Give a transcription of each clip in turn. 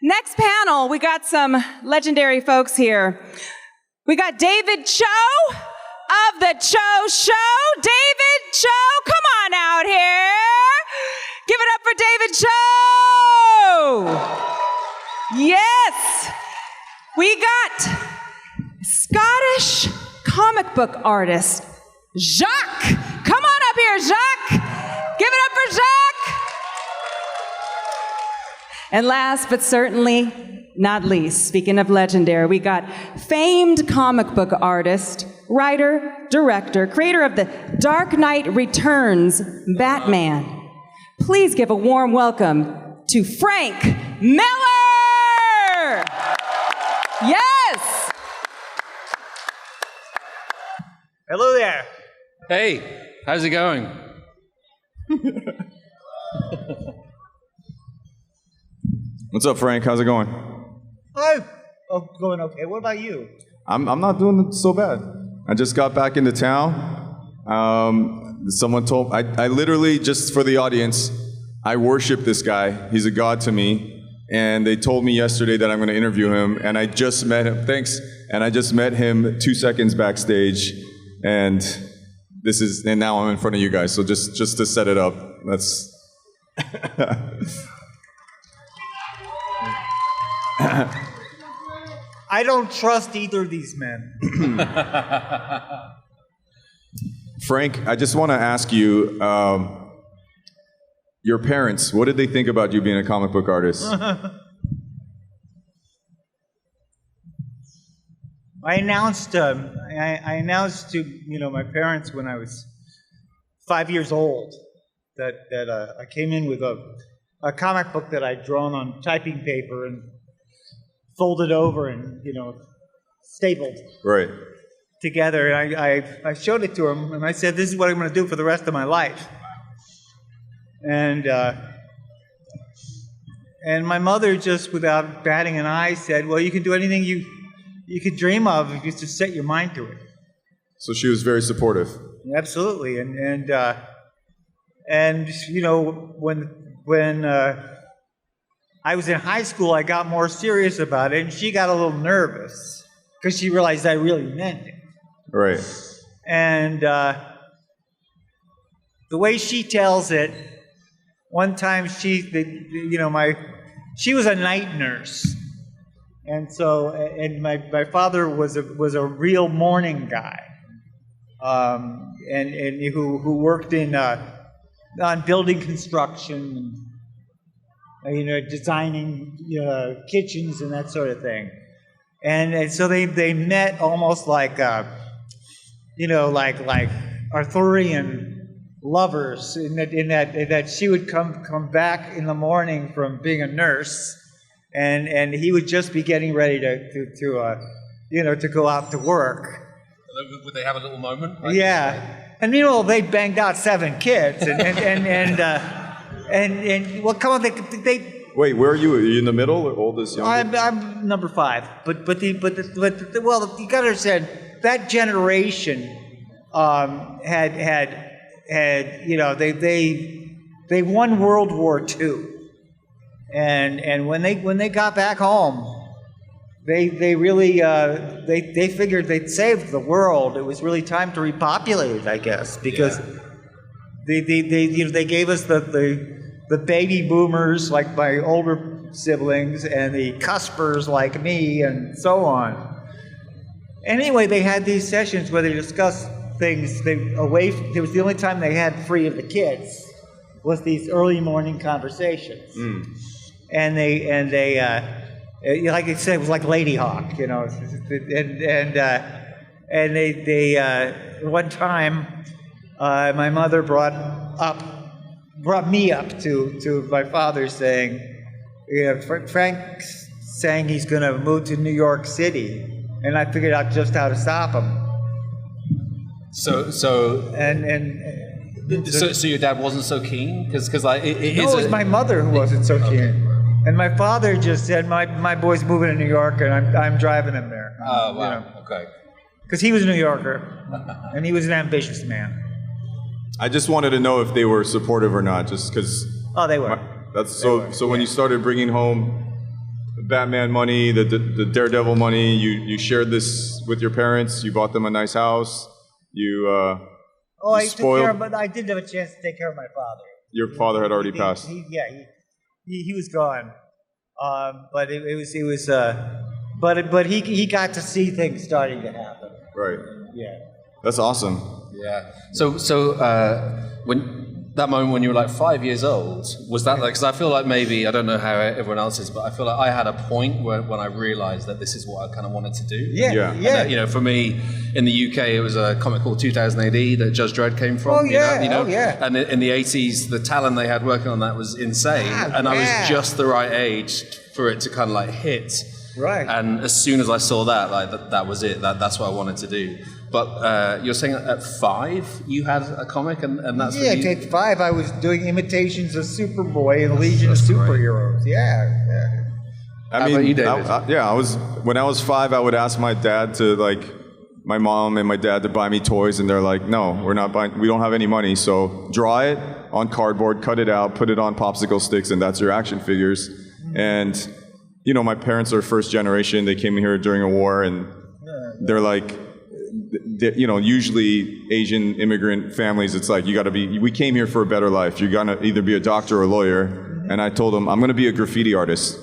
Next panel, we got some legendary folks here. We got David Cho of the Cho Show. David Cho, come on out here. Give it up for David Cho. Yes. We got Scottish comic book artist, Jacques. Come on up here, Jacques. Give it up for Jacques. And last but certainly not least, speaking of legendary, we got famed comic book artist, writer, director, creator of The Dark Knight Returns, Batman. Please give a warm welcome to Frank Miller! Yes! Hello there. Hey, how's it going? What's up, Frank? How's it going? Oh, going okay. What about you? I'm not doing so bad. I just got back into town. Someone told I literally, just for the audience, I worship this guy. He's a god to me. And they told me yesterday that I'm going to interview him, and I just met him. Thanks. And I just met him 2 seconds backstage, and now I'm in front of you guys. So just to set it up, that's. I don't trust either of these men. Frank, I just want to ask you, your parents, what did they think about you being a comic book artist? I announced to my parents when I was 5 years old that I came in with a comic book that I'd drawn on typing paper and folded over and stapled Right. together. And I showed it to them and I said, "This is what I'm going to do for the rest of my life." And my mother, just without batting an eye, said, "Well, you can do anything you could dream of if you just set your mind to it." So she was very supportive. Absolutely, and when I was in high school, I got more serious about it, and she got a little nervous because she realized I really meant it. Right. And the way she tells it, one time she was a night nurse, and so my father was a real morning guy, and who worked on building construction, designing kitchens and that sort of thing, and so they met almost like like Arthurian lovers, in that she would come back in the morning from being a nurse, and he would just be getting ready to go out to work. Would they have a little moment? Yeah, and they banged out 7 kids, and well, come on, they. Wait, where are you? Are you in the middle or oldest, youngest? I'm number 5, but well, you got to understand that generation had they won World War II, and when they got back home, they really they figured they'd saved the world. It was really time to repopulate it, I guess, because they gave us the baby boomers like my older siblings and the cuspers like me and so on. Anyway, they had these sessions where they discussed things. It was the only time they had free of the kids, was these early morning conversations. And they like I said, it was like Lady Hawk, and they one time my mother brought me up to my father, saying, Frank's saying he's going to move to New York City, and I figured out just how to stop him. So your dad wasn't so keen, because it was my mother who wasn't so keen, and my father just said, my boy's moving to New York, and I'm driving him there. Oh wow, okay. Because he was a New Yorker, and he was an ambitious man. I just wanted to know if they were supportive or not, just because. Oh, they were. So when you started bringing home Batman money, the Daredevil money. You shared this with your parents. You bought them a nice house. You I took spoiled. care of, but I didn't have a chance to take care of my father. Your father had already passed. He was gone. But it was but he got to see things starting to happen. Right. Yeah. That's awesome. Yeah. So when that moment when you were like 5 years old, was that like? Because I feel like maybe I don't know how everyone else is, but I feel like I had a point when I realised that this is what I kind of wanted to do. Yeah. And, you know, for me in the UK, it was a comic called 2000 AD that Judge Dredd came from. Oh yeah. You know? Oh yeah. And in the 80s, the talent they had working on that was insane, and I was just the right age for it to kind of like hit. Right. And as soon as I saw that, like that was it. That's what I wanted to do. But you're saying at 5 you had a comic, and that's what you... At 5 I was doing imitations of Superboy and Legion of Superheroes. Yeah. I How mean, about you, David? When I was 5, I would ask my dad to my mom and my dad to buy me toys, and they're like, no, we're not buying. We don't have any money, so draw it on cardboard, cut it out, put it on popsicle sticks, and that's your action figures. And you know, my parents are first generation. They came here during a war, and they're like, you know, usually Asian immigrant families, it's like, we came here for a better life. You're gonna either be a doctor or a lawyer. And I told them, I'm gonna be a graffiti artist.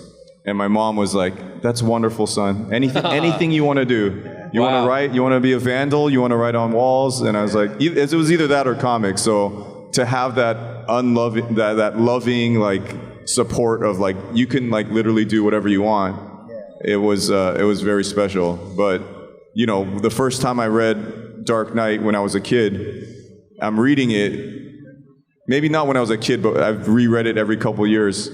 And my mom was like, that's wonderful, son. Anything you wanna do. You wanna write, you wanna be a vandal, you wanna write on walls. And I was like, it was either that or comics. So to have that unloving, that loving, like, support of like, you can like literally do whatever you want. It was very special. But you know, the first time I read Dark Knight when I was a kid, I'm reading it, maybe not when I was a kid, but I've reread it every couple years.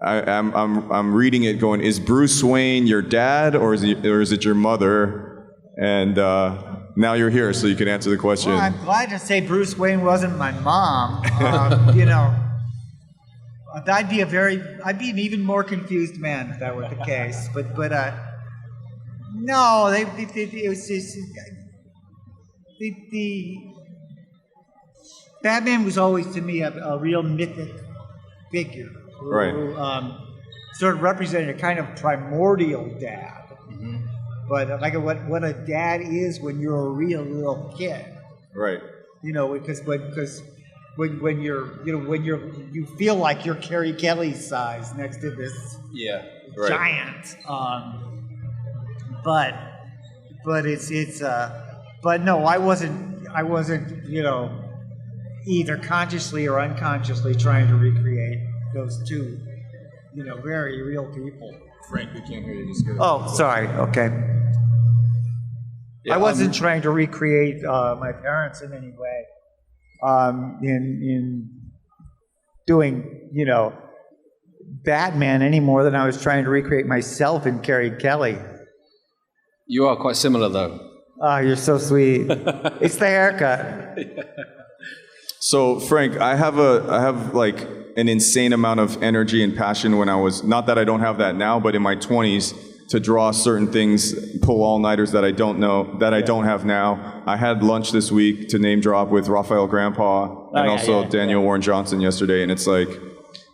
I'm reading it going, is Bruce Wayne your dad or is it your mother? And now you're here, so you can answer the question. Well, I'm glad to say Bruce Wayne wasn't my mom. You know, I'd be an even more confused man if that were the case. But no, it was just the Batman was always to me a real mythic figure, Right. who sort of represented a kind of primordial dad. But like what a dad is when you're a real little kid. Right. You know, because when you feel like you're Carrie Kelly's size next to this Right. giant. But it's but no, I wasn't, you know, either consciously or unconsciously trying to recreate those two, you know, very real people. Frank, we can't hear you. Just Oh, sorry. Okay. Yeah, I wasn't trying to recreate my parents in any way. In doing, you know, Batman any more than I was trying to recreate myself in Carrie Kelly. You are quite similar, though. Oh, you're so sweet. It's the haircut. So, Frank, I have like an insane amount of energy and passion when I was, not that I don't have that now, but in my 20s, to draw certain things, pull all-nighters that I don't have now. I had lunch this week to name drop with Raphael Grandpa and Daniel Warren Johnson yesterday, and it's like,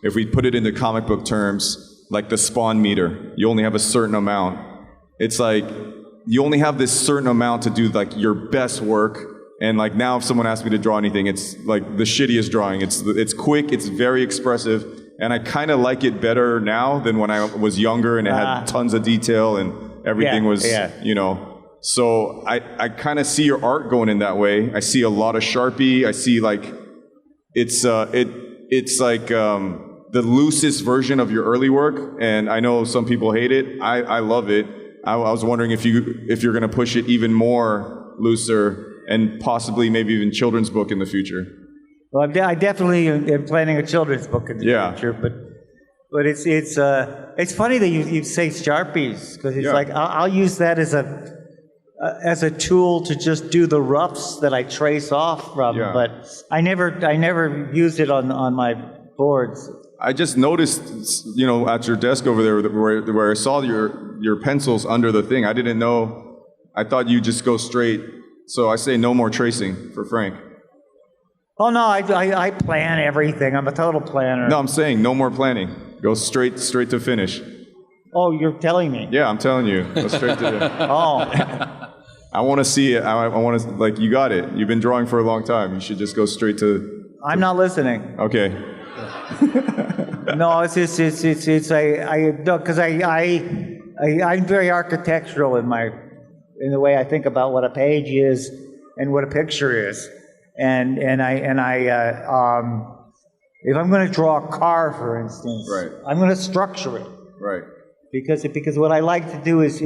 if we put it into comic book terms, like the spawn meter, you only have a certain amount. It's like, you only have this certain amount to do like your best work, and like now if someone asks me to draw anything, it's like the shittiest drawing. It's quick, it's very expressive, and I kind of like it better now than when I was younger and it had tons of detail and everything was, you know. So I kind of see your art going in that way. I see a lot of Sharpie. I see like, it's like the loosest version of your early work, and I know some people hate it. I love it. I was wondering if you're going to push it even more looser and possibly maybe even children's book in the future. Well, I definitely am planning a children's book in the future, but it's funny that you say Sharpies, because it's like I'll use that as a tool to just do the roughs that I trace off from, but I never used it on my boards. I just noticed, you know, at your desk over there where I saw your pencils under the thing. I didn't know. I thought you just go straight. So I say no more tracing for Frank. Oh no, I plan everything. I'm a total planner. No, I'm saying no more planning. Go straight to finish. Oh, you're telling me? Yeah, I'm telling you. Go straight to the... Oh. I want to see it. I want to, like, you got it. You've been drawing for a long time. You should just go straight to... I'm not listening. Okay. No, it's because I'm very architectural in the way I think about what a page is and what a picture is, and if I'm going to draw a car, for instance, right. I'm going to structure it, right, because what I like to do is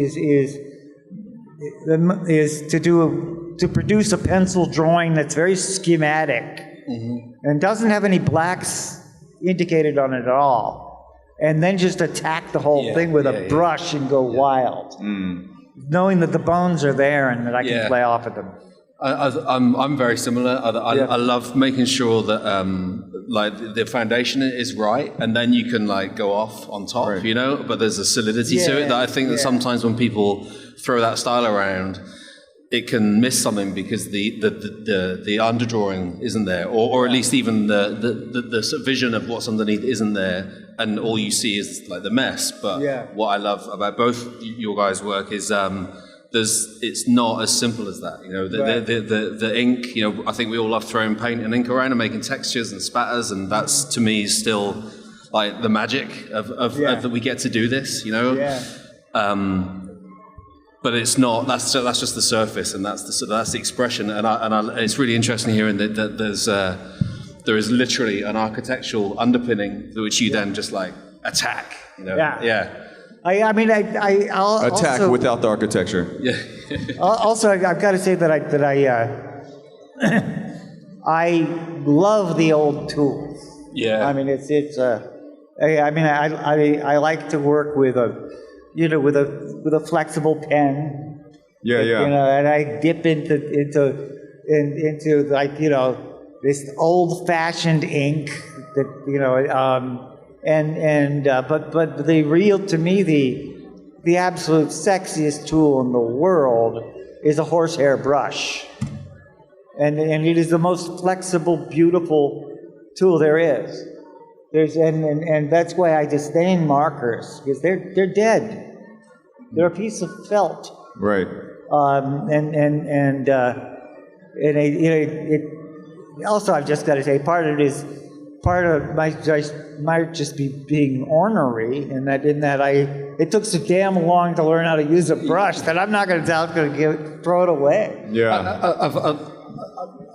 to produce a pencil drawing that's very schematic. And doesn't have any blacks indicated on it at all, and then just attack the whole thing with a brush and go wild, knowing that the bones are there and that I can play off of them. I'm very similar. I love making sure that like the foundation is right, and then you can like go off on top, right. you know. But there's a solidity to it that I think that sometimes when people throw that style around, it can miss something because the underdrawing isn't there, or at least even the sort of vision of what's underneath isn't there, and all you see is like the mess. But what I love about both your guys' work is it's not as simple as that. You know, the ink. You know, I think we all love throwing paint and ink around and making textures and spatters, and that's to me still like the magic of that we get to do this. You know. Yeah. But it's not. That's just the surface, and that's the expression. And it's really interesting hearing that there is literally an architectural underpinning which you then just like attack. You know? Yeah. I'll attack also, without the architecture. Yeah. Also, I've got to say that I love the old tools. Yeah. I mean, I like to work with a flexible pen. Yeah. You know, and I dip into like, you know, this old-fashioned ink that, you know, but to me the absolute sexiest tool in the world is a horsehair brush, and it is the most flexible, beautiful tool there is. And that's why I disdain markers, because they're dead. They're a piece of felt. Right. Also, I've just got to say, part of might just be being ornery, in that it took so damn long to learn how to use a brush that I'm not going to throw it away. Yeah.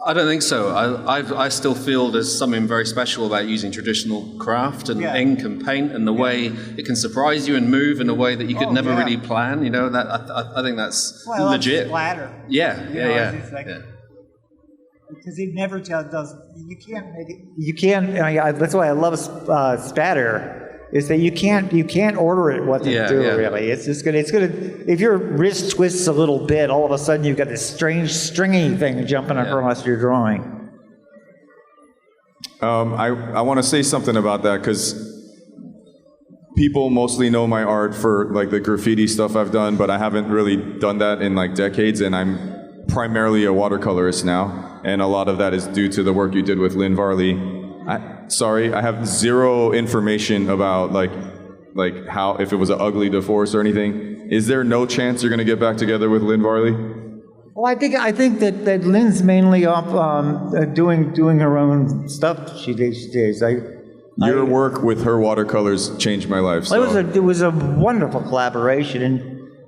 I don't think so. I still feel there's something very special about using traditional craft and ink and paint, and the way it can surprise you and move in a way that you could never really plan. You know, that I think that's legit. Splatter. Yeah. Because it never does. You can't make it. You can't. That's why I love spatter. Is that you can't order it what to do really. It's just gonna. If your wrist twists a little bit, all of a sudden you've got this strange stringy thing jumping across your drawing. I want to say something about that, because people mostly know my art for like the graffiti stuff I've done, but I haven't really done that in like decades, and I'm primarily a watercolorist now. And a lot of that is due to the work you did with Lynn Varley. I have zero information about like how, if it was an ugly divorce or anything. Is there no chance you're going to get back together with Lynn Varley? Well, I think that Lynn's mainly off doing her own stuff. She does. Your work with her watercolors changed my life. So. It was a wonderful collaboration,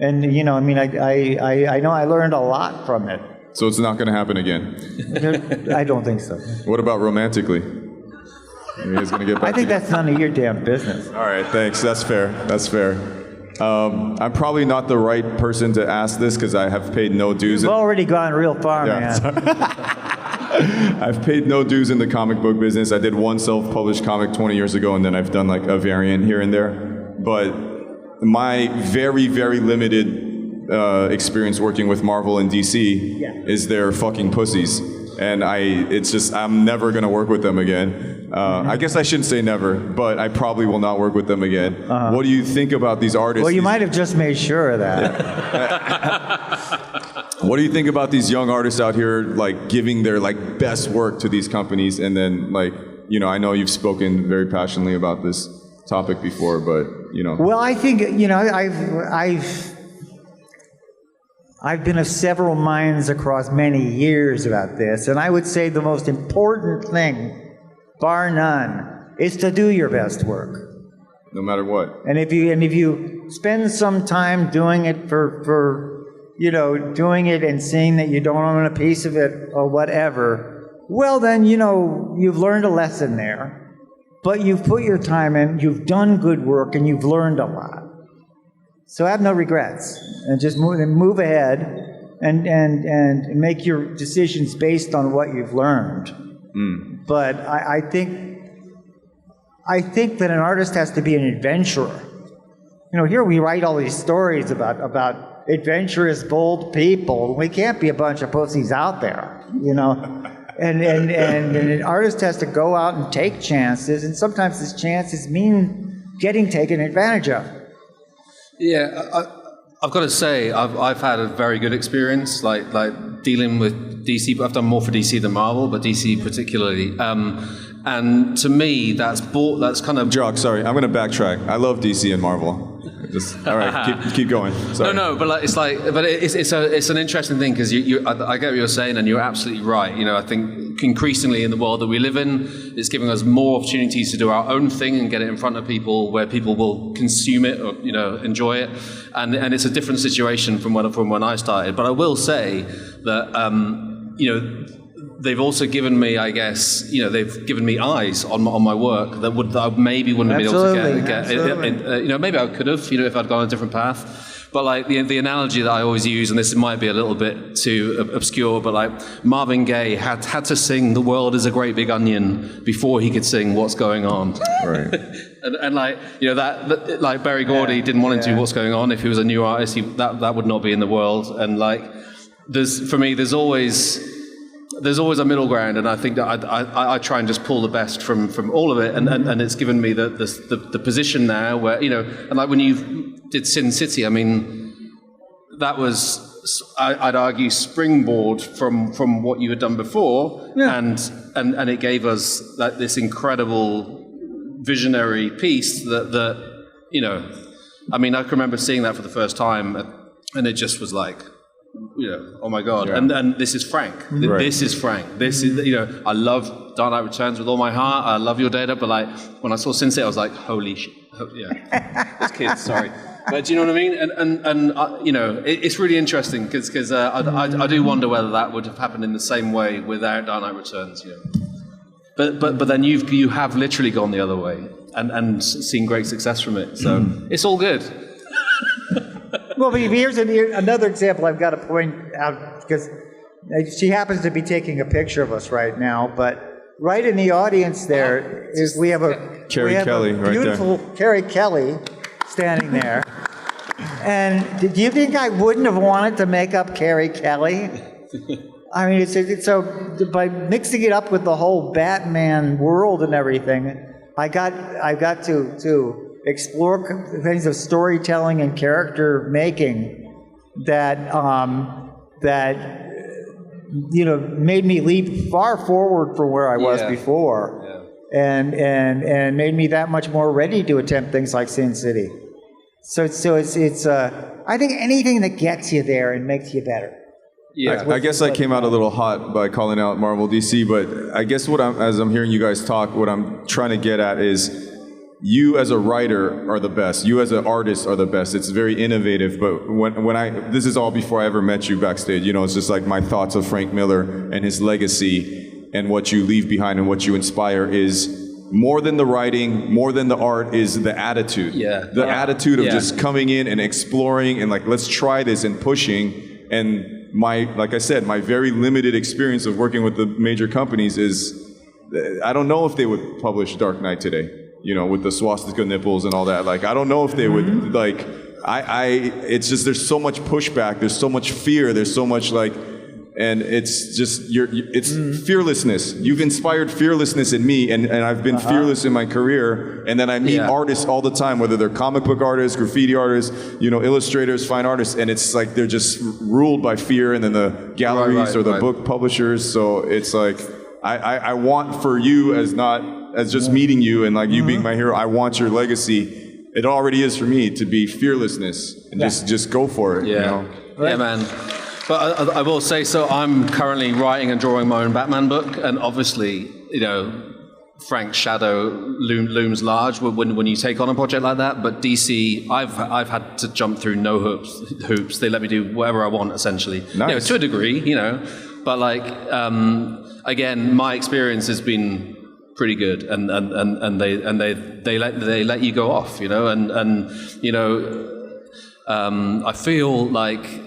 and you know, I mean, I know I learned a lot from it. So it's not going to happen again? I don't think so. What about romantically? You guys going to get back I think together? that's none of your damn business. All right, thanks. That's fair. I'm probably not the right person to ask this, because I have paid no dues. You've already gone real far, man. I've paid no dues in the comic book business. I did one self-published comic 20 years ago, and then I've done like a variant here and there. But my very, very limited experience working with Marvel and DC is they're fucking pussies. And I'm never going to work with them again. I guess I shouldn't say never, but I probably will not work with them again. What do you think about these artists? Well, you might have just made sure of that. What do you think about these young artists out here, like, giving their, like, best work to these companies, and then, like, you know, I know you've spoken very passionately about this. topic before, but you know. Well, I think, you know, I've been of several minds across many years about this, and I would say the most important thing, bar none, is to do your best work. No matter what. And if you spend some time doing it for you know, doing it and seeing that you don't own a piece of it or whatever, well then, you know, you've learned a lesson there. But you've put your time in, you've done good work, and you've learned a lot. So have no regrets, and just move ahead and make your decisions based on what you've learned. But I think that an artist has to be an adventurer. You know, here we write all these stories about adventurous, bold people. We can't be a bunch of pussies out there, you know. And an artist has to go out and take chances, and sometimes these chances mean getting taken advantage of. Yeah, I've got to say, I've had a very good experience, like dealing with DC. But I've done more for DC than Marvel, but DC particularly. And to me, that's kind of. Jock, sorry, I'm going to backtrack. I love DC and Marvel. All right, keep going. Sorry. No, but it's an interesting thing because I get what you're saying, and you're absolutely right. You know, I think increasingly in the world that we live in, it's giving us more opportunities to do our own thing and get it in front of people where people will consume it or, you know, enjoy it, and it's a different situation from when I started. But I will say that you know, they've also given me, I guess, you know, they've given me eyes on my work that I maybe wouldn't have been able to get. You know, maybe I could have, you know, if I'd gone a different path. But like the analogy that I always use, and this might be a little bit too obscure, but like Marvin Gaye had to sing "The World Is a Great Big Onion" before he could sing "What's Going On." Right. and like, you know, that like Berry Gordy didn't want to do "What's Going On." If he was a new artist, that would not be in the world. And like, there's always a middle ground, and I think that I try and just pull the best from all of it, and it's given me the position now where, you know, and like when you did Sin City, I mean, that was, I'd argue, springboard from what you had done before, and it gave us like this incredible visionary piece that you know, I mean, I can remember seeing that for the first time, and it just was like, you know, oh my God. Yeah. And this is Frank. Right. This is Frank. This is, you know, I love Dark Knight Returns with all my heart. I love your data, but like when I saw Sin City, I was like, holy shit. Yeah. Those kids, sorry. But do you know what I mean? And you know, it's really interesting because I do wonder whether that would have happened in the same way without Dark Knight Returns, you know. But then you have literally gone the other way and seen great success from it. So it's all good. Well, but here's another example I've got to point out, because she happens to be taking a picture of us right now, but right in the audience there we have a beautiful Carrie Kelly standing there. And do you think I wouldn't have wanted to make up Carrie Kelly? I mean, so by mixing it up with the whole Batman world and everything, I got to explore things of storytelling and character making that you know, made me leap far forward from where I was before, and made me that much more ready to attempt things like Sin City. So it's I think anything that gets you there and makes you better. Yeah, I guess I came out a little hot by calling out Marvel DC, but I guess as I'm hearing you guys talk, what I'm trying to get at is, you as a writer are the best. You as an artist are the best. It's very innovative, but this is all before I ever met you backstage. You know, it's just like my thoughts of Frank Miller and his legacy and what you leave behind and what you inspire is more than the writing, more than the art, is the attitude. Yeah. The attitude of just coming in and exploring and like, let's try this and pushing. And like I said, my very limited experience of working with the major companies is, I don't know if they would publish Dark Knight today. You know, with the swastika nipples and all that. Like, I don't know if they would, like, it's just, there's so much pushback, there's so much fear, there's so much, like, and it's just, it's fearlessness. You've inspired fearlessness in me, and I've been fearless in my career, and then I meet artists all the time, whether they're comic book artists, graffiti artists, you know, illustrators, fine artists, and it's like they're just ruled by fear, and then the galleries or the book publishers, so it's like, I want for you as not as just meeting you and like you being my hero. I want your legacy. It already is for me to be fearlessness and just go for it. Yeah, You know? yeah, man. But I will say, so I'm currently writing and drawing my own Batman book, and obviously, you know, Frank's shadow looms large when you take on a project like that. But DC, I've had to jump through no hoops. They let me do whatever I want, essentially. Nice. You know, to a degree, you know. But like, again, my experience has been pretty good, and they let you go off, you know, and you know, I feel like.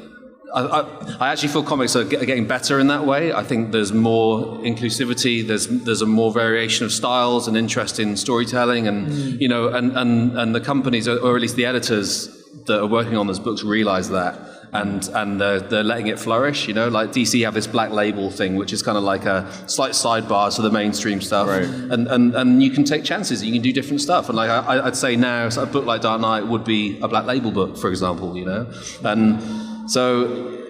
I actually feel comics are getting better in that way. I think there's more inclusivity. There's a more variation of styles and interest in storytelling, and you know, and the companies, or at least the editors that are working on those books, realize that, and they're letting it flourish. You know, like DC have this Black Label thing, which is kind of like a slight sidebar to the mainstream stuff, right. and you can take chances. You can do different stuff, and like I'd say now, so a book like Dark Knight would be a Black Label book, for example. You know, and so,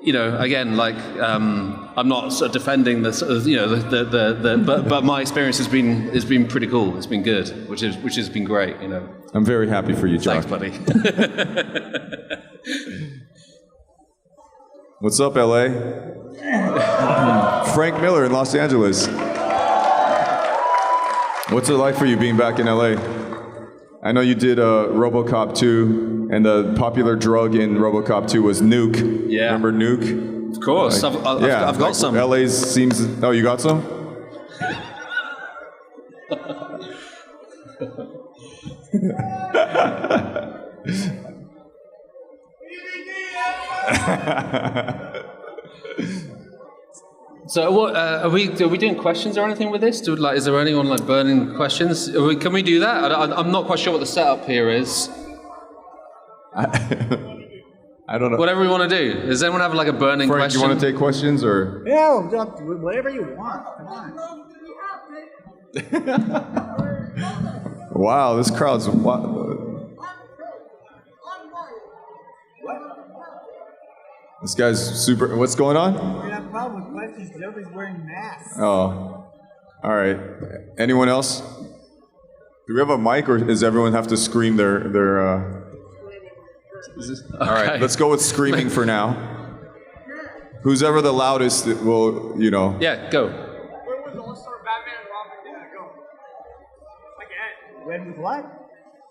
you know, again, like I'm not sort of defending the sort of, you know, but my experience has been pretty cool. It's been good, which has been great. You know. I'm very happy for you, Jock. Thanks, buddy. What's up, LA? Frank Miller in Los Angeles. What's it like for you being back in LA? I know you did RoboCop 2, and the popular drug in RoboCop 2 was Nuke. Yeah. Remember Nuke? Of course, I've got some. LA's seems. Oh, you got some? So, what are we doing? Questions or anything with this? Is there anyone like burning questions? Can we do that? I'm not quite sure what the setup here is. I don't know. Whatever we want to do. Does anyone have like a burning Frank, question? you want to take questions or? Yeah, whatever you want. Come on. Wow, this crowd's. This guy's super. What's going on? We have a problem with questions because everybody's wearing masks. Oh, all right. Anyone else? Do we have a mic, or does everyone have to scream their? All right, let's go with screaming for now. Who's ever the loudest will, you know. Yeah, go. Where was All-Star Batman and Robin gonna go? Like end. When was what?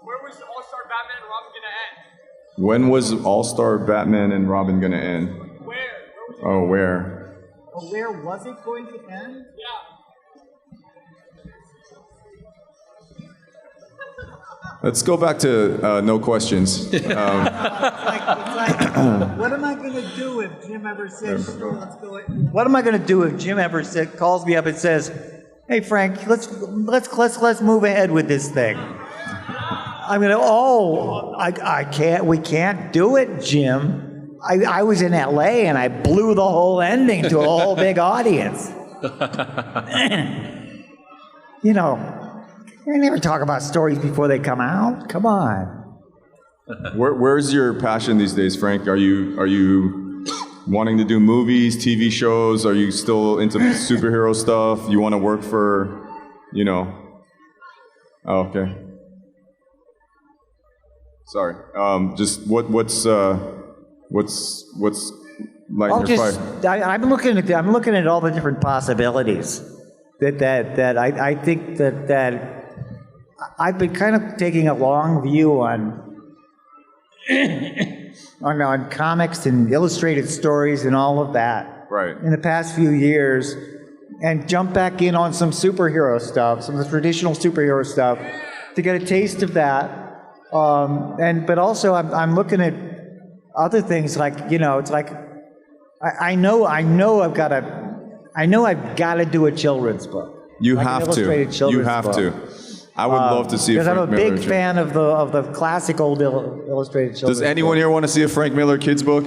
Where was All-Star Batman and Robin gonna end? When was All-Star Batman and Robin gonna end? Where? Oh, where? Oh, where was it going to end? Yeah. Let's go back to no questions. It's like, what am I going to do if Jim ever says, what am I going to do if Jim ever calls me up and says, hey, Frank, let's move ahead with this thing. I'm going to, I can't, we can't do it, Jim. I was in LA and I blew the whole ending to a whole big audience. You know, I never talk about stories before they come out. Come on. Where's your passion these days, Frank? Are you wanting to do movies, TV shows? Are you still into superhero stuff? You want to work for, you know? Oh, okay. Sorry. Just what's lighting your fire? I'm looking at all the different possibilities that I think that I've been kind of taking a long view on comics and illustrated stories and all of that. Right. In the past few years, and jump back in on some superhero stuff, some of the traditional superhero stuff, to get a taste of that. But also I'm looking at other things like, you know, it's like I know I've got to do a children's book. You like have an illustrated to. You children's have book. to. I would love to see a because Frank I'm a Miller. big fan of the classic old illustrated children's Does anyone book. here want to see a Frank Miller kids book?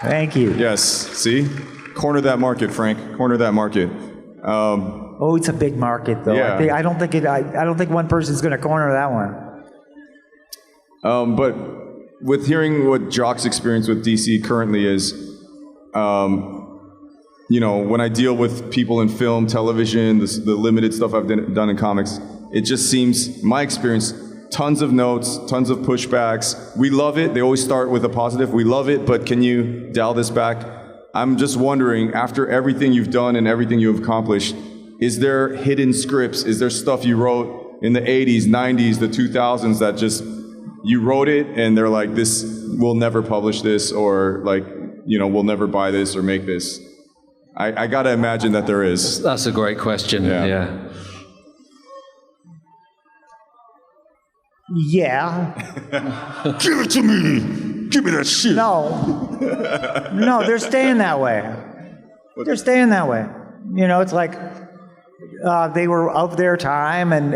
Thank you. Yes. See? Corner that market, Frank. Corner that market. Oh, it's a big market, though. Yeah. I don't think one person's going to corner that one. But with hearing what Jock's experience with DC currently is, when I deal with people in film, television, the limited stuff I've done in comics, it just seems, my experience, tons of notes, tons of pushbacks. We love it. They always start with a positive. We love it, but can you dial this back? I'm just wondering, after everything you've done and everything you've accomplished, is there hidden scripts? Is there stuff you wrote in the 80s, 90s, the 2000s that just, you wrote it and they're like, this, we'll never publish this, or like, we'll never buy this or make this? I gotta imagine that there is. That's a great question. Yeah. Yeah. Give it to me! Give me that shit! No, they're staying that way. They're staying that way. It's like they were of their time, and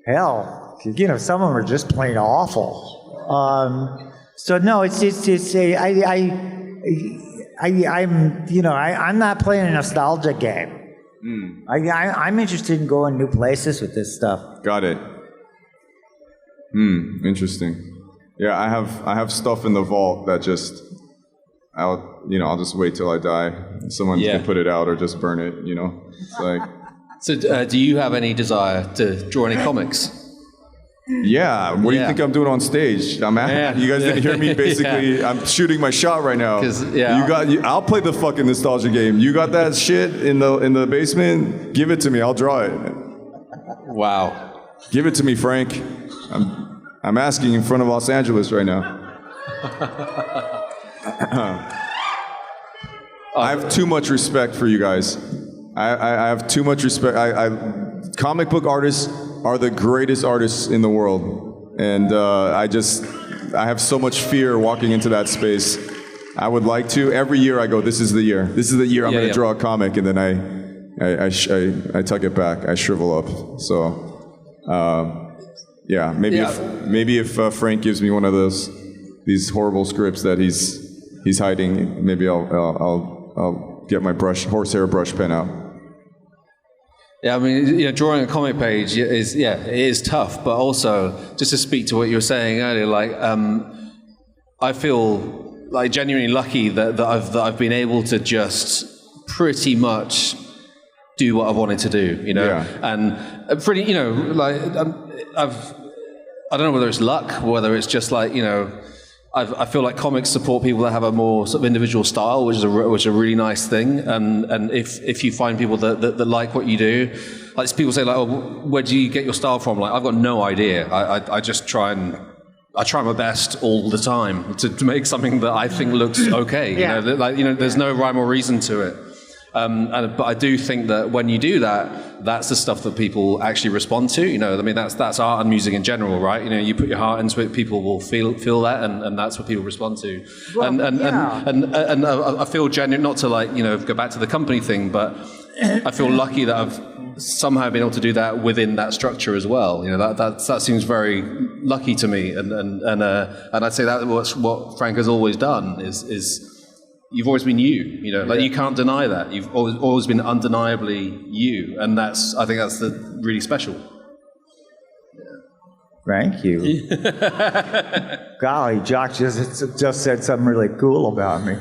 hell, some of them are just plain awful. So no, I'm not playing a nostalgia game. I'm interested in going new places with this stuff. Got it. Interesting. Yeah, I have stuff in the vault that just, I'll just wait till I die. Someone can put it out or just burn it. It's like. So, do you have any desire to draw any comics? Yeah, what do you think I'm doing on stage? You guys didn't hear me. Basically, I'm shooting my shot right now. I'll play the fucking nostalgia game. You got that shit in the basement? Give it to me. I'll draw it. Wow. Give it to me, Frank. I'm asking in front of Los Angeles right now. I have too much respect for you guys. I have too much respect. Comic book artists are the greatest artists in the world. And I have so much fear walking into that space. I would like to. Every year I go, this is the year. This is the year I'm going to draw a comic. And then I tuck it back. I shrivel up. So, maybe if Frank gives me one of these horrible scripts that he's hiding, maybe I'll get my horsehair brush pen out. Yeah, I mean, drawing a comic page it is tough, but also just to speak to what you were saying earlier, I feel like genuinely lucky that I've been able to just pretty much do what I've wanted to do, and pretty, I don't know whether it's luck, whether it's just like, I feel like comics support people that have a more sort of individual style, which is a really nice thing. And if you find people that like what you do, like people say like, oh, where do you get your style from? Like, I've got no idea. I just try my best all the time to make something that I think looks okay. There's no rhyme or reason to it. But I do think that when you do that, that's the stuff that people actually respond to. That's art and music in general, right? You put your heart into it, people will feel that, and that's what people respond to. Well, and I feel genuine, not to go back to the company thing, but I feel lucky that I've somehow been able to do that within that structure as well. That seems very lucky to me, and I'd say that what Frank has always done is. You've always been you, you can't deny that. You've always been undeniably you, and I think that's really special. Thank you. Golly, Josh just said something really cool about me.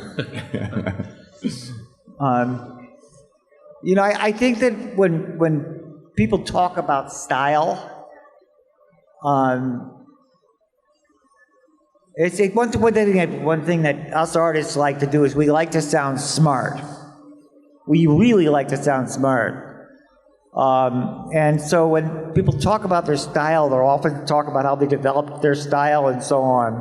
I think that when people talk about style, it's one thing that us artists like to do is we like to sound smart. We really like to sound smart. And so when people talk about their style, they'll often talk about how they developed their style and so on.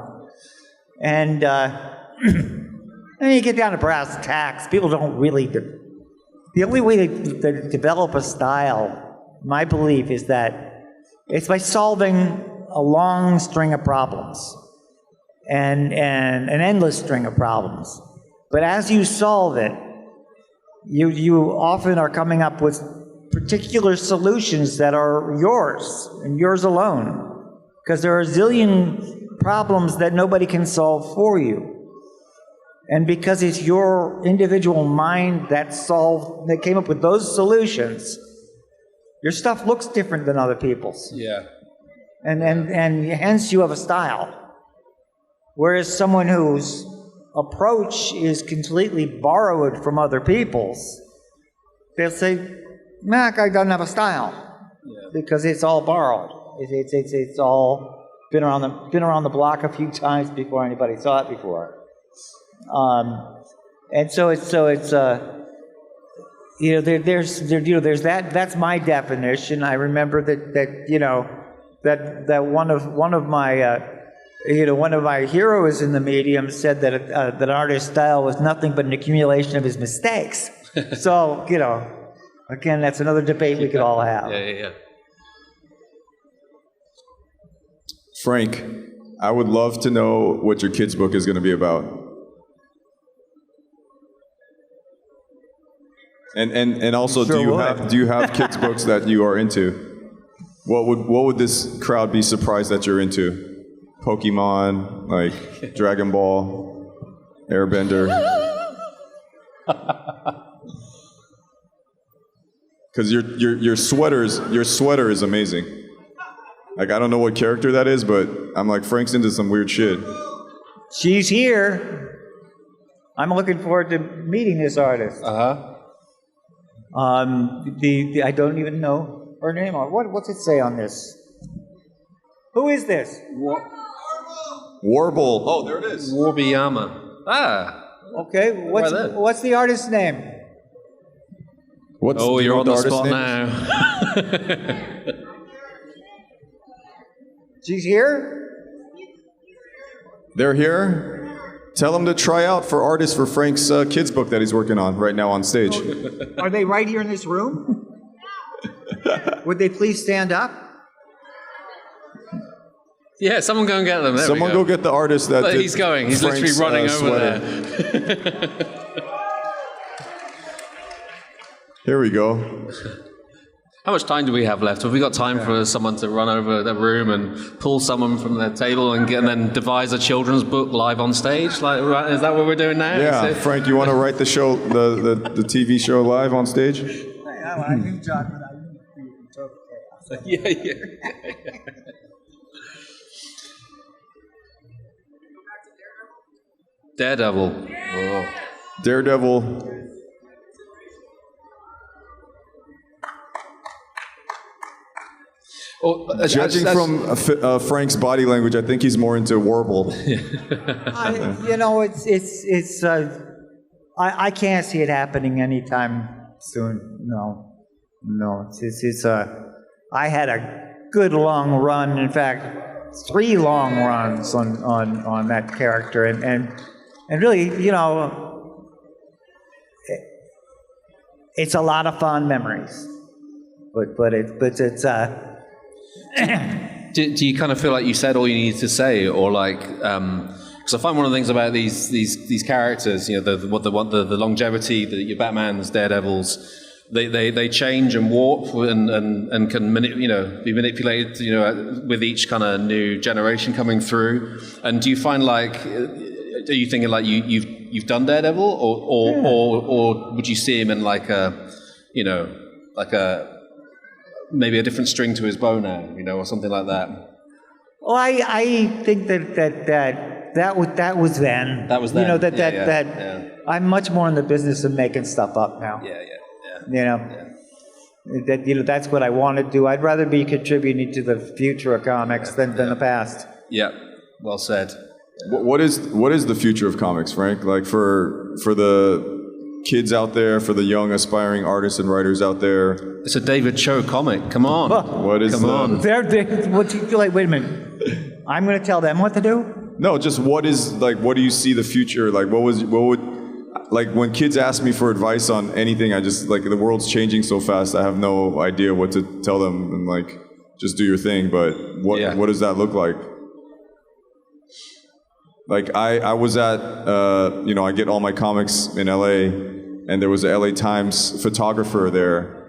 And then you get down to brass tacks, people don't really... The only way to develop a style, my belief, is that it's by solving a long string of problems. And an endless string of problems. But as you solve it, you often are coming up with particular solutions that are yours, and yours alone. Because there are a zillion problems that nobody can solve for you. And because it's your individual mind that came up with those solutions, your stuff looks different than other people's. Yeah. And hence you have a style. Whereas someone who's approach is completely borrowed from other people's. They'll say, "That guy doesn't have a style," because it's all borrowed. It's all been around the block a few times before anybody saw it before. And so it's there's that. That's my definition. I remember that one of my heroes in the medium said that an artist's style was nothing but an accumulation of his mistakes. So again, that's another debate we could all have. Yeah. Frank, I would love to know what your kids' book is going to be about. And also, Sure do you have kids' books that you are into? What would this crowd be surprised that you're into? Pokemon, like Dragon Ball, Airbender. Because your sweater is amazing. Like, I don't know what character that is, but I'm like, Frank's into some weird shit. She's here. I'm looking forward to meeting this artist. I don't even know her name. What's it say on this? Who is this? Warble. Oh, there it is. Warbiyama. Okay. What's the artist's name? You're on the spot name? now. She's here? They're here? Tell them to try out for artists for Frank's kids book that he's working on right now on stage. Are they right here in this room? Would they please stand up? Yeah, someone go and get them. There Someone we go. go get the artist that did He's going. He's Frank's, literally running sweater. over there. Here we go. How much time do we have left? Have we got time for someone to run over the room and pull someone from their table and then devise a children's book live on stage? Like, right, is that what we're doing now? Yeah, Frank, you want to write the show, the TV show live on stage? I can talk without you. Yeah. Daredevil. Whoa. Daredevil. Judging from Frank's body language, I think he's more into Warble. I can't see it happening anytime soon. No. I had a good long run. In fact, 3 long runs on that character, and really, it's a lot of fond memories. But it's Do you kind of feel like you said all you needed to say, or like? Because I find one of the things about these characters, the longevity, your Batmans, Daredevils, they change and warp and can be manipulated, with each kind of new generation coming through. And do you find like? Are you thinking like you've done Daredevil, or would you see him in like a maybe a different string to his bow now, or something like that? Well, I think that was then. That was then. That I'm much more in the business of making stuff up now. That's what I want to do. I'd rather be contributing to the future of comics than the past. Yeah, well said. What is the future of comics, Frank? Like for the kids out there, for the young aspiring artists and writers out there? It's a David Cho comic. Come on. What is Come on. Wait a minute. I'm going to tell them what to do? No, just what do you see the future? Like what would like when kids ask me for advice on anything, I just like the world's changing so fast, I have no idea what to tell them, and like just do your thing, but what does that look like? Like I was at I get all my comics in LA, and there was a LA Times photographer there.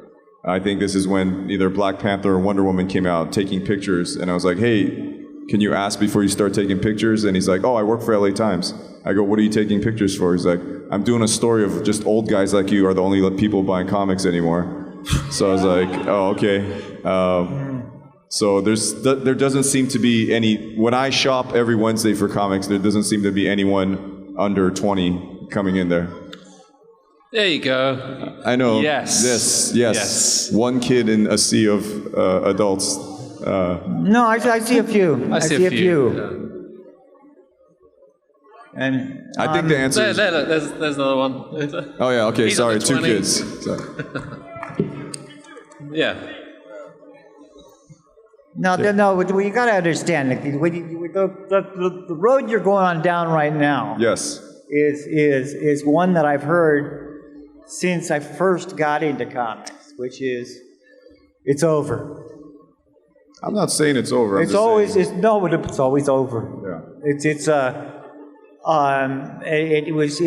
I think this is when either Black Panther or Wonder Woman came out, taking pictures, and I was like, hey, can you ask before you start taking pictures? And he's like, oh, I work for LA Times. I go, what are you taking pictures for? He's like, I'm doing a story of just old guys like you are the only people buying comics anymore. So I was like, oh, okay. So there doesn't seem to be any, when I shop every Wednesday for comics, there doesn't seem to be anyone under 20 coming in there. There you go. I know. Yes. This. Yes. One kid in a sea of adults. No, I see a few. I see a few. And I think the answer is... There's another one. Oh, yeah, okay, He's sorry, under 2 20. kids. Sorry. Yeah. No, you got to understand, the road you're going on down right now Yes. is one that I've heard since I first got into comics, which is, it's over. I'm not saying it's over. It's always over. Yeah. It was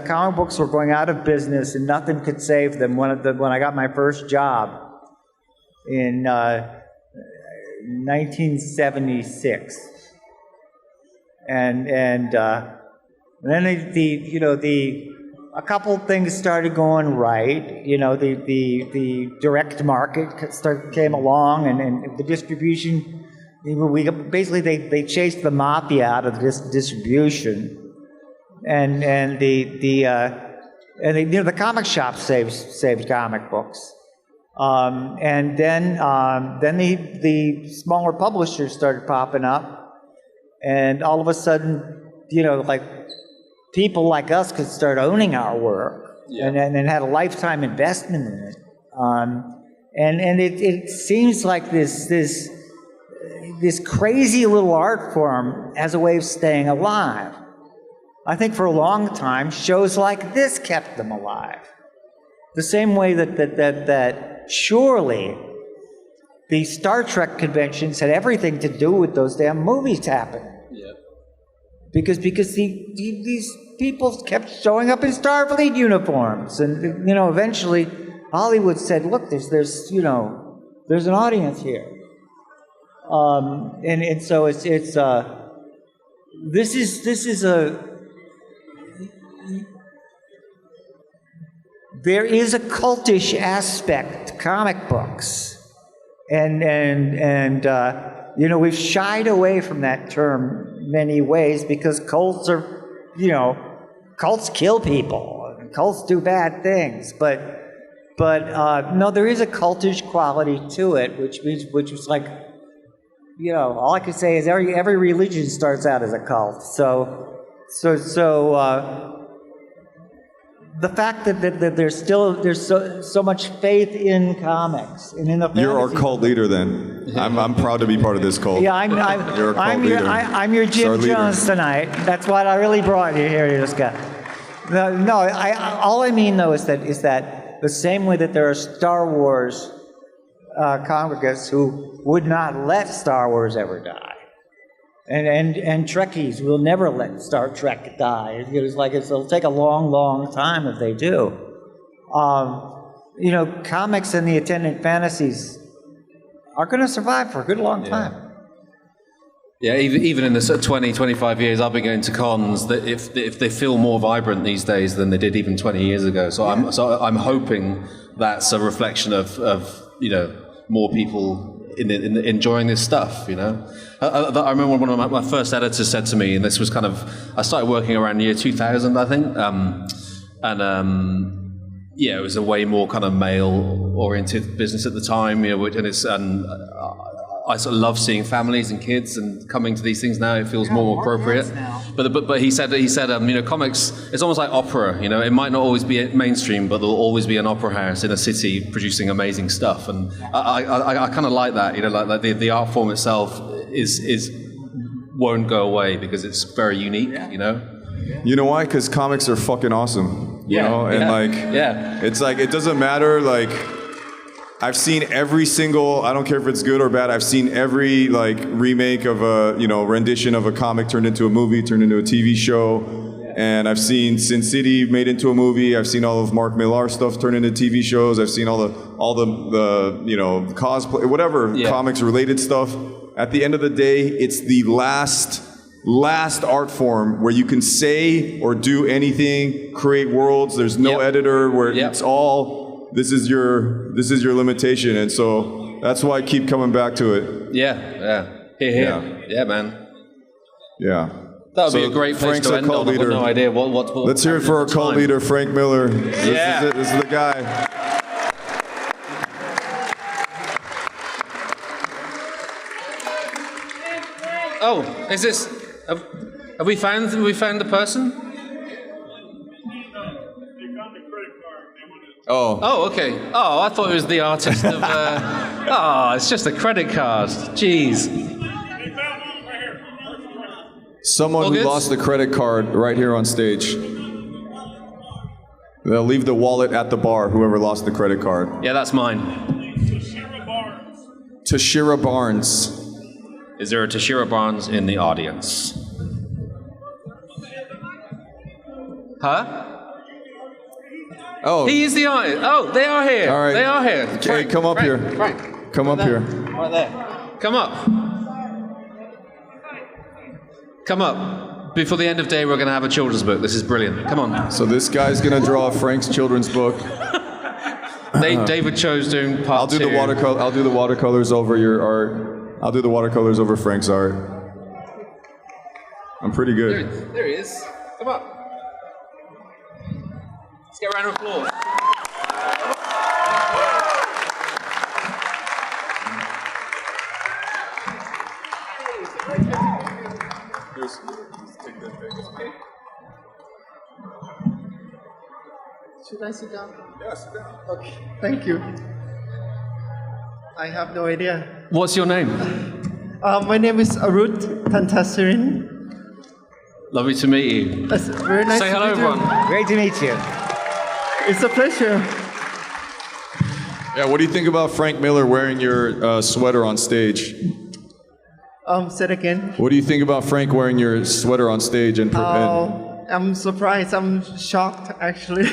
comic books were going out of business and nothing could save them. When I got my first job in 1976, and then a couple things started going right. The direct market came along, and the distribution. They chased the mafia out of this distribution, and the comic shops saved comic books, and then the smaller publishers started popping up, and all of a sudden, like people like us could start owning our work, and had a lifetime investment in it, and it seems like this crazy little art form as a way of staying alive. I think for a long time, shows like this kept them alive. The same way that surely the Star Trek conventions had everything to do with those damn movies happening. Yeah. Because these people kept showing up in Starfleet uniforms, and eventually Hollywood said, "Look, there's an audience here." And so this is there is a cultish aspect to comic books, and we've shied away from that term many ways because cults kill people and cults do bad things, but no, there is a cultish quality to it, which is like, all I can say is every religion starts out as a cult. So the fact that there's so much faith in comics and in the fantasy. You're our cult leader, then. I'm proud to be part of this cult. Yeah, I'm your Jim Jones tonight. That's what I really brought you here, this guy. No, all I mean though is that the same way that there are Star Wars congregants who would not let Star Wars ever die, and Trekkies will never let Star Trek die. It'll take a long, long time if they do. Comics and the attendant fantasies are going to survive for a good long time. Yeah, even in the sort of 20, 25 years I've been going to cons, that if they feel more vibrant these days than they did even 20 years ago. So I'm hoping that's a reflection of more people in enjoying this stuff. I remember one of my first editors said to me, and this was I started working around year 2000, I think, it was a way more kind of male-oriented business at the time, I sort of love seeing families and kids, and coming to these things now, it feels more appropriate. But he said, comics, it's almost like opera. It might not always be mainstream, but there'll always be an opera house in a city producing amazing stuff. And I kind of like that. Like the art form itself won't go away because it's very unique. You know why? Because comics are fucking awesome. It's like it doesn't matter. Like, I've seen every single, I don't care if it's good or bad, I've seen every remake of a rendition of a comic turned into a movie, turned into a TV show, and I've seen Sin City made into a movie. I've seen all of Mark Millar stuff turned into TV shows. I've seen all the cosplay, whatever comics related stuff. At the end of the day, it's the last art form where you can say or do anything, create worlds. There's no editor, where it's all. This is your limitation, and so that's why I keep coming back to it. Yeah, man. Yeah. That would be So a great place Frank's to our end on. cult I've got leader. no idea what Let's hear it for our cult time. leader, Frank Miller. Yeah. This is it. This is the guy. Oh, is this? Have we found the person? Oh, Oh, okay. Oh, I thought it was the artist of. Oh, it's just a credit card. Jeez. someone All who good? lost the credit card right here on stage. They'll leave the wallet at the bar, whoever lost the credit card. Yeah, that's mine. Tashira Barnes. Is there a Tashira Barnes in the audience? Huh? Oh, He is the artist. Oh, they are here. All right. They are here. Okay, come up here. Frank. Come up here. Right there. Come up. Come up. Before the end of day, we're going to have a children's book. This is brilliant. Come on. So this guy's gonna draw Frank's children's book. David chose doing part I'll do two. the watercolor. I'll do the watercolors over your art. I'll do the watercolors over Frank's art. I'm pretty good. There he is. Come up. Let's get a round of applause. Should I sit down? Yeah, sit down. Okay, thank you. I have no idea. What's your name? My name is Arut Tantasirin. Lovely to meet you. It's very nice Say to hello, meet you. everyone. Great to meet you. It's a pleasure. Yeah, what do you think about Frank Miller wearing your sweater on stage? Say it again. What do you think about Frank wearing your sweater on stage and I'm surprised. I'm shocked, actually.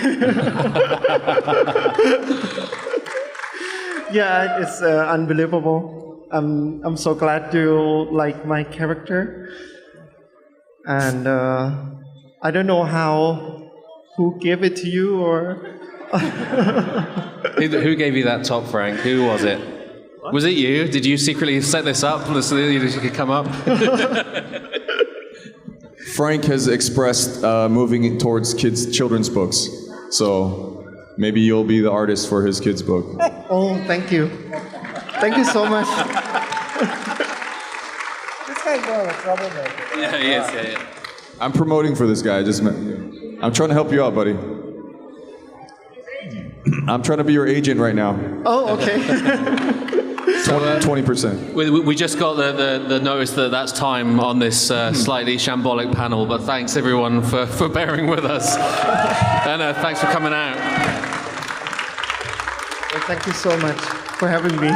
Yeah, it's unbelievable. I'm so glad you like my character, and I don't know who gave it to you or. Who gave you that top, Frank? Who was it? Was it you? Did you secretly set this up so that you could come up? Frank has expressed moving towards children's books, so maybe you'll be the artist for his kids' book. Oh, thank you. Thank you so much. This guy's more of a troublemaker. Yeah, he is. Yeah. I'm promoting for this guy. I'm trying to help you out, buddy. I'm trying to be your agent right now. Oh, okay. 20%. We just got the notice that that's time on this slightly shambolic panel, but thanks everyone for bearing with us. And thanks for coming out. Well, thank you so much for having me.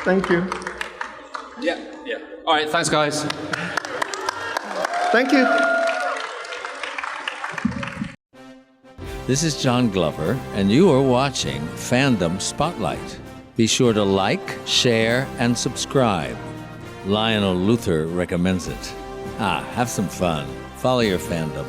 Thank you. Yeah. All right, thanks guys. Thank you. This is John Glover, and you are watching Fandom Spotlight. Be sure to like, share, and subscribe. Lionel Luther recommends it. Have some fun. Follow your fandom.